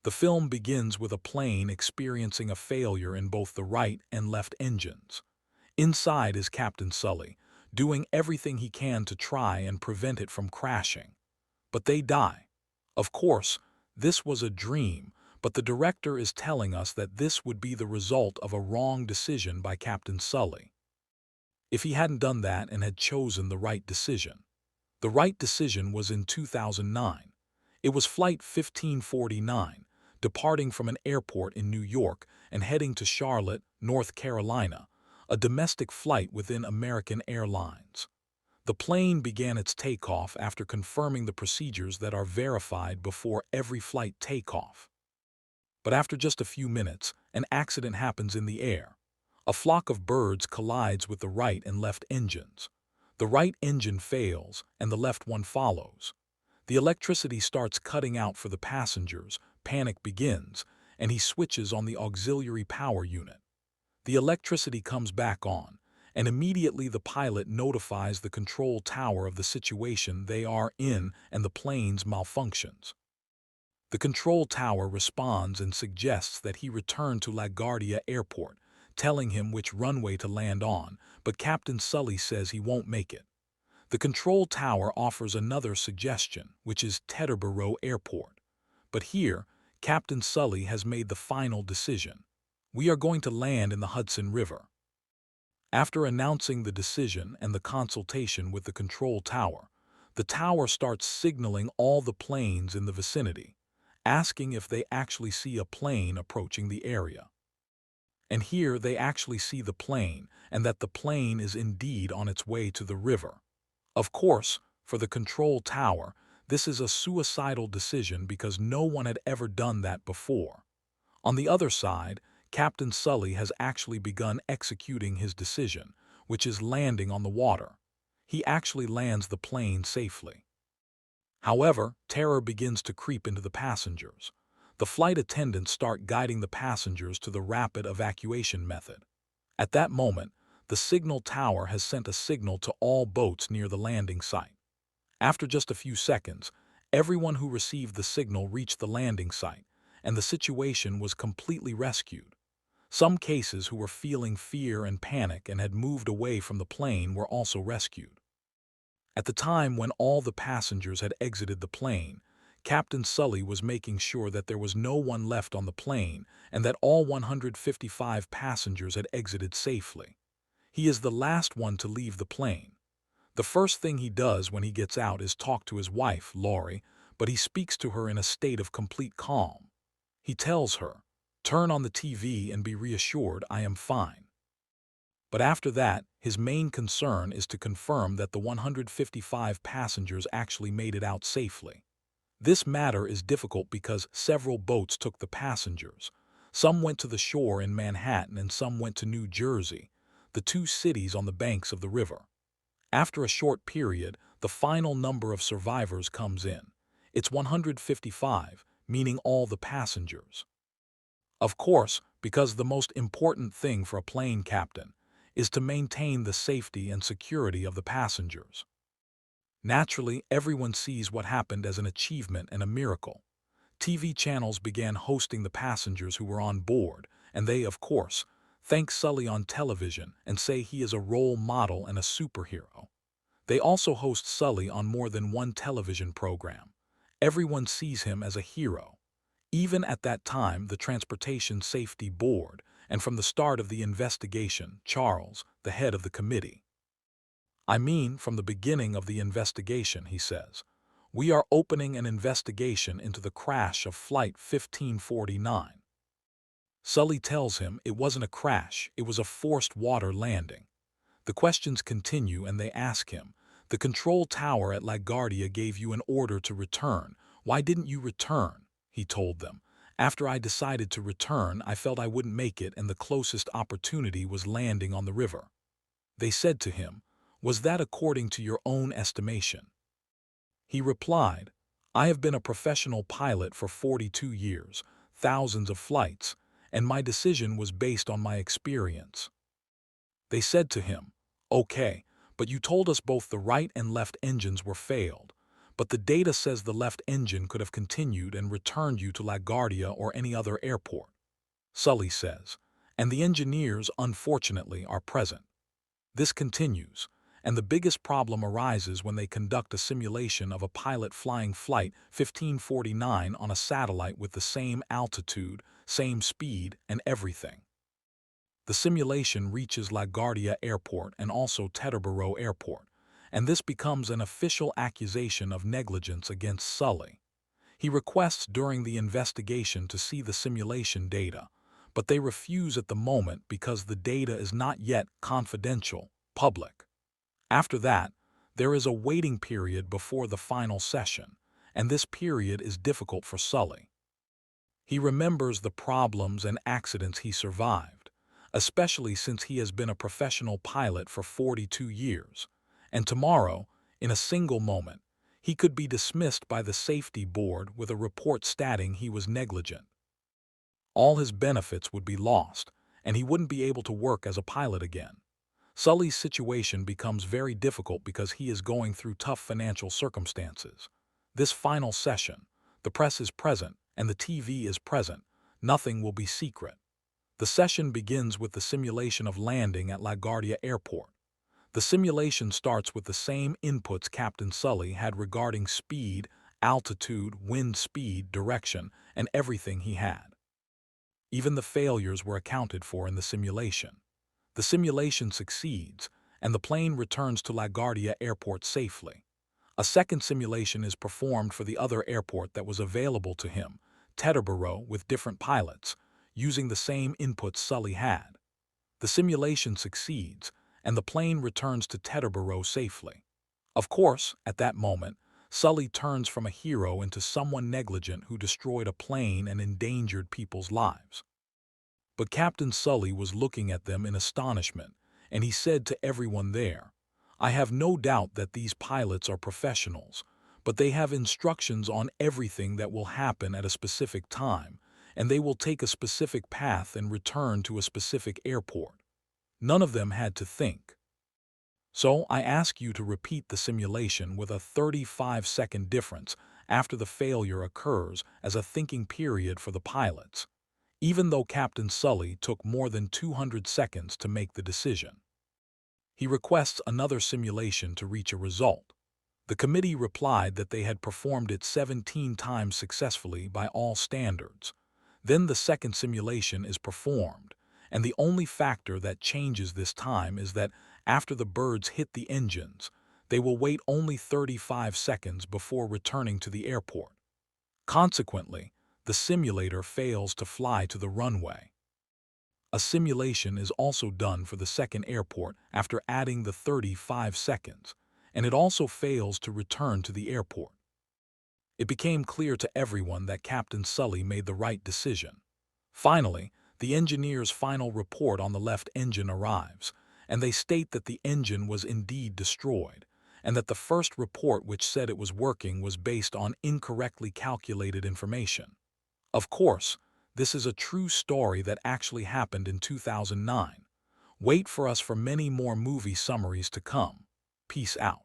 The film begins with a plane experiencing a failure in both the right and left engines. Inside is Captain Sully, doing everything he can to try and prevent it from crashing. But they die. Of course, this was a dream, but the director is telling us that this would be the result of a wrong decision by Captain Sully. If he hadn't done that and had chosen the right decision. The right decision was in 2009. It was Flight 1549, departing from an airport in New York and heading to Charlotte, North Carolina, a domestic flight within American Airlines. The plane began its takeoff after confirming the procedures that are verified before every flight takeoff. But after just a few minutes, an accident happens in the air. A flock of birds collides with the right and left engines. The right engine fails, and the left one follows. The electricity starts cutting out for the passengers, panic begins, and he switches on the auxiliary power unit. The electricity comes back on, and immediately the pilot notifies the control tower of the situation they are in and the plane's malfunctions. The control tower responds and suggests that he return to LaGuardia Airport, telling him which runway to land on, but Captain Sully says he won't make it. The control tower offers another suggestion, which is Teterboro Airport. But here, Captain Sully has made the final decision. We are going to land in the Hudson River. After announcing the decision and the consultation with the control tower, the tower starts signaling all the planes in the vicinity, asking if they actually see a plane approaching the area. And here they actually see the plane, and that the plane is indeed on its way to the river. Of course, for the control tower, this is a suicidal decision because no one had ever done that before. On the other side, Captain Sully has actually begun executing his decision, which is landing on the water. He actually lands the plane safely. However, terror begins to creep into the passengers. The flight attendants start guiding the passengers to the rapid evacuation method. At that moment, the signal tower has sent a signal to all boats near the landing site. After just a few seconds, everyone who received the signal reached the landing site, and the situation was completely rescued. Some cases who were feeling fear and panic and had moved away from the plane were also rescued. At the time when all the passengers had exited the plane, Captain Sully was making sure that there was no one left on the plane and that all 155 passengers had exited safely. He is the last one to leave the plane. The first thing he does when he gets out is talk to his wife, Laurie, but he speaks to her in a state of complete calm. He tells her, "Turn on the TV and be reassured I am fine." But after that, his main concern is to confirm that the 155 passengers actually made it out safely. This matter is difficult because several boats took the passengers. Some went to the shore in Manhattan and some went to New Jersey, the two cities on the banks of the river. After a short period, the final number of survivors comes in. It's 155, meaning all the passengers. Of course, because the most important thing for a plane captain is to maintain the safety and security of the passengers. Naturally, everyone sees what happened as an achievement and a miracle. TV channels began hosting the passengers who were on board, and they, of course, thank Sully on television and say he is a role model and a superhero. They also host Sully on more than one television program. Everyone sees him as a hero. Even at that time, the Transportation Safety Board, and from the start of the investigation, Charles, the head of the committee. I mean, from the beginning of the investigation, he says, we are opening an investigation into the crash of Flight 1549. Sully tells him it wasn't a crash, it was a forced water landing. The questions continue and they ask him, "The control tower at LaGuardia gave you an order to return. Why didn't you return?" He told them, "After I decided to return, I felt I wouldn't make it and the closest opportunity was landing on the river." They said to him, "Was that according to your own estimation?" He replied, "I have been a professional pilot for 42 years, thousands of flights, and my decision was based on my experience." They said to him, "Okay, but you told us both the right and left engines were failed. but the data says the left engine could have continued and returned you to LaGuardia or any other airport, Sully says, and the engineers, unfortunately, are present. This continues, and the biggest problem arises when they conduct a simulation of a pilot flying Flight 1549 on a satellite with the same altitude, same speed, and everything. The simulation reaches LaGuardia Airport and also Teterboro Airport, and this becomes an official accusation of negligence against Sully. He requests during the investigation to see the simulation data, but they refuse at the moment because the data is not yet confidential, public. After that, there is a waiting period before the final session, and this period is difficult for Sully. He remembers the problems and accidents he survived, especially since he has been a professional pilot for 42 years, and tomorrow, in a single moment, he could be dismissed by the safety board with a report stating he was negligent. All his benefits would be lost, and he wouldn't be able to work as a pilot again. Sully's situation becomes very difficult because he is going through tough financial circumstances. This final session, the press is present and the TV is present. Nothing will be secret. The session begins with the simulation of landing at LaGuardia Airport. The simulation starts with the same inputs Captain Sully had regarding speed, altitude, wind speed, direction, and everything he had. Even the failures were accounted for in the simulation. The simulation succeeds, and the plane returns to LaGuardia Airport safely. A second simulation is performed for the other airport that was available to him, Teterboro, with different pilots, using the same inputs Sully had. The simulation succeeds, and the plane returns to Teterboro safely. Of course, at that moment, Sully turns from a hero into someone negligent who destroyed a plane and endangered people's lives. But Captain Sully was looking at them in astonishment, and he said to everyone there, "I have no doubt that these pilots are professionals, but they have instructions on everything that will happen at a specific time, and they will take a specific path and return to a specific airport. None of them had to think. So I ask you to repeat the simulation with a 35-second difference after the failure occurs as a thinking period for the pilots, even though Captain Sully took more than 200 seconds to make the decision. He requests another simulation to reach a result. The committee replied that they had performed it 17 times successfully by all standards. Then the second simulation is performed, and the only factor that changes this time is that after the birds hit the engines, they will wait only 35 seconds before returning to the airport. Consequently, the simulator fails to fly to the runway. A simulation is also done for the second airport after adding the 35 seconds, and it also fails to return to the airport. It became clear to everyone that Captain Sully made the right decision. Finally, the engineer's final report on the left engine arrives, and they state that the engine was indeed destroyed, and that the first report which said it was working was based on incorrectly calculated information. Of course, this is a true story that actually happened in 2009. Wait for us for many more movie summaries to come. Peace out.